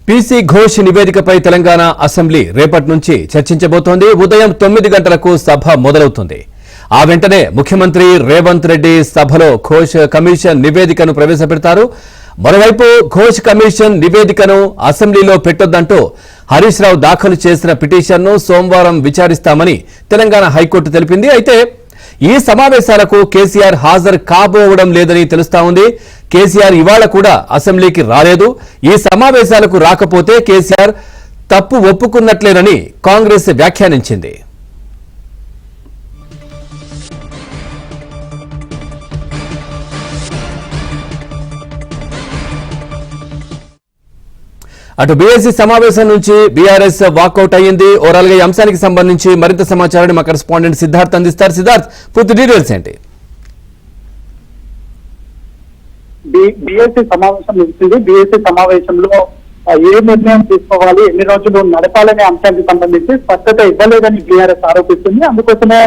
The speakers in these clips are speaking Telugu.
పీసీ ఘోష్ నివేదికపై తెలంగాణ అసెంబ్లీ రేపటి నుంచి చర్చించబోతోంది. ఉదయం 9 గంటలకు సభ మొదలవుతుంది. ఆ వెంటనే ముఖ్యమంత్రి రేవంత్ రెడ్డి సభలో ఘోష్ కమిషన్ నివేదికను ప్రవేశపెడతారు. మరోవైపు ఘోష్ కమిషన్ నివేదికను అసెంబ్లీలో పెట్టొద్దంటూ హరీష్ రావు దాఖలు చేసిన పిటిషన్ను సోమవారం విచారిస్తామని తెలంగాణ హైకోర్టు తెలిపింది. అయితే ఈ సమావేశాలకు కేసీఆర్ హాజరు కాబోవడం లేదని తెలుస్తా ఉంది. కేసీఆర్ ఇవాళ కూడా అసెంబ్లీకి రాలేదు. ఈ సమావేశాలకు రాకపోతే కేసీఆర్ తప్పు ఒప్పుకున్నట్లేనని కాంగ్రెస్ వ్యాఖ్యానించింది. అటు బీఎస్సీ సమావేశం నుంచి బీఆర్ఎస్ వాకౌట్ అయ్యింది. ఓవరాల్ గా ఈ అంశానికి సంబంధించి మరింత సమాచారాన్ని మా కరెస్పాండెంట్ సిద్ధార్థ్ అందిస్తారు. సిద్ధార్థ్, పూర్తి డీటెయిల్స్ ఏంటి? బీఎస్సీ సమావేశం ముగిసింది. బీఎస్సీ సమావేశంలో ఏ నిర్ణయం తీసుకోవాలి, ఎన్ని రోజులు నడపాలనే అంశానికి సంబంధించి స్పష్టత ఇవ్వలేదని బీఆర్ఎస్ ఆరోపిస్తుంది. అందుకోసమే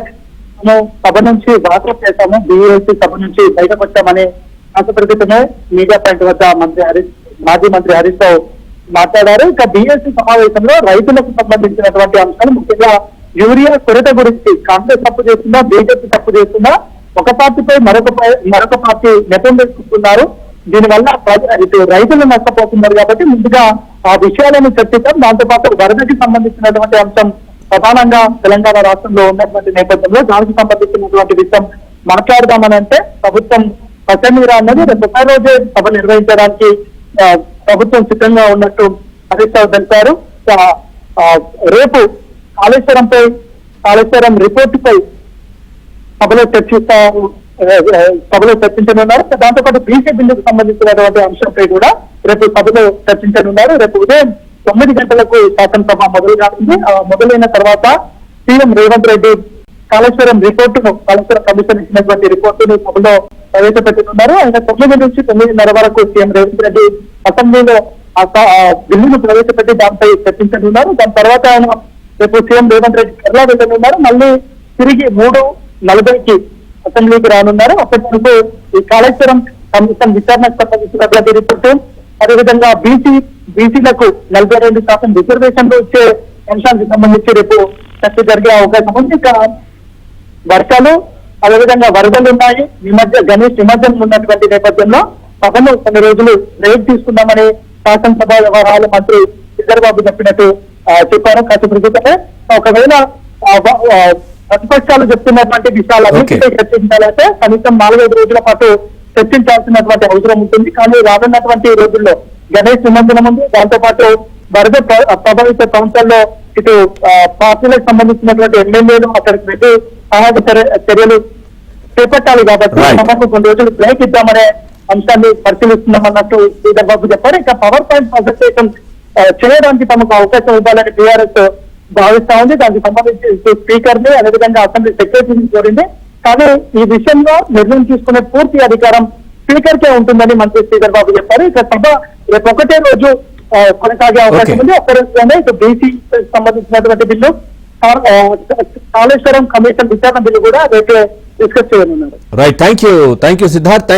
మేము సభ నుంచి వాకౌట్ చేశాము, బీఎస్సీ సభ నుంచి బయటకు వచ్చామని కాసేపటితోనే మీడియా పాయింట్ వద్ద మాజీ మంత్రి హరీష్ రావు మాట్లాడారు. ఇక బీఎస్సీ సమావేశంలో రైతులకు సంబంధించినటువంటి అంశాలు, ముఖ్యంగా యూరియా కొరత గురించి కాంగ్రెస్ తప్పు చేస్తుందా, బీజేపీ తప్పు చేస్తుందా, ఒక పార్టీపై మరొక పార్టీ నెపం వేసుకుంటున్నారు, దీనివల్ల ఇటు రైతులు నష్టపోతున్నారు. కాబట్టి ముందుగా ఆ విషయాలను చర్చిద్దాం. దాంతో పాటు వరదకి సంబంధించినటువంటి అంశం ప్రధానంగా తెలంగాణ రాష్ట్రంలో ఉన్నటువంటి నేపథ్యంలో దానికి సంబంధించినటువంటి విషయం మాట్లాడదామని అంటే ప్రభుత్వం పచ్చనీరా అన్నది రేపు ఒక రోజే సభ నిర్వహించడానికి ప్రభుత్వం సిద్ధంగా ఉన్నట్టు హరీష్ రావు తెలిపారు. రేపు కాళేశ్వరం రిపోర్టుపై సభలో చర్చించనున్నారు. దాంతో పాటు బీసీ బిల్లుకు సంబంధించినటువంటి అంశంపై కూడా రేపు సభలో చర్చించనున్నారు. రేపు ఉదయం 9 గంటలకు శాసనసభ మొదలు కానుంది. మొదలైన తర్వాత సీఎం రేవంత్ రెడ్డి కాళేశ్వరం కమిషన్ ఇచ్చినటువంటి రిపోర్టును సభలో ప్రవేశపెట్టనున్నారు. ఆయన 9 నుంచి 9:30 వరకు సీఎం రేవంత్ రెడ్డి అసెంబ్లీలో బిల్లును ప్రవేశపెట్టి దానిపై చర్చించనున్నారు. దాని తర్వాత ఆయన రేపు సీఎం రేవంత్ రెడ్డి కేరళ వెళ్ళనున్నారు. మళ్ళీ తిరిగి 3:40కి అసెంబ్లీకి రానున్నారు. అప్పటి వరకు ఈ కాళేశ్వరం కమిషన్ విచారణకు సంబంధించినటువంటి రిపోర్టు, అదేవిధంగా బీసీలకు 42% రిజర్వేషన్లు వచ్చే అంశానికి సంబంధించి రేపు చర్చ జరిగే అవకాశం ఉంది. ఇక వర్షాలు, అదేవిధంగా వరదలు ఉన్నాయి. గణేష్ నిమజ్జనం ఉన్నటువంటి నేపథ్యంలో సభను కొన్ని రోజులు బ్రేక్ తీసుకుందామని శాసనసభ వ్యవహారాల మంత్రి చంద్రబాబు చెప్పినట్టు చెప్పారు. కాసేపు క్రితమే ఒకవేళ ప్రతిపక్షాలు చెప్తున్నటువంటి విషయాలన్నింటిపై చర్చించాలంటే కనీసం 4-5 రోజుల పాటు చర్చించాల్సినటువంటి అవసరం ఉంటుంది. కానీ రానున్నటువంటి రోజుల్లో గణేష్ నిమజ్జనం ఉంది. దాంతో పాటు వరద ప్రభావిత ప్రాంతాల్లో ఇటు పార్టీలకు సంబంధించినటువంటి ఎమ్మెల్యేలు అక్కడికి వెళ్ళి సహాయక చర్యలు చేపట్టాలి. కాబట్టి సభకు కొన్ని రోజులు బ్రేక్ ఇద్దామనే అంశాన్ని పరిశీలిస్తున్నామన్నట్టు చంద్రబాబు చెప్పారు. ఇంకా పవర్ పాయింట్ ప్రజెంటేషన్ చేయడానికి తమకు అవకాశం ఇవ్వాలని టీఆర్ఎస్ భావిస్తా ఉంది. దానికి సంబంధించి స్పీకర్ ని, అదేవిధంగా అసెంబ్లీ సెక్రటరీని కోరింది. కానీ ఈ విషయంలో నిర్ణయం తీసుకునే పూర్తి అధికారం స్పీకర్ కే ఉంటుందని మంత్రి శ్రీధర్ బాబు చెప్పారు. ఇక సభ రేపు ఒకటే రోజు కొనసాగే అవకాశం ఉంది. ఒక్క రోజులోనే ఇక బీసీ సంబంధించినటువంటి బిల్లు, కాళేశ్వరం కమిషన్ విచారణ బిల్లు కూడా రేపు డిస్కస్ చేయనున్నారు. Right, thank you Siddharth.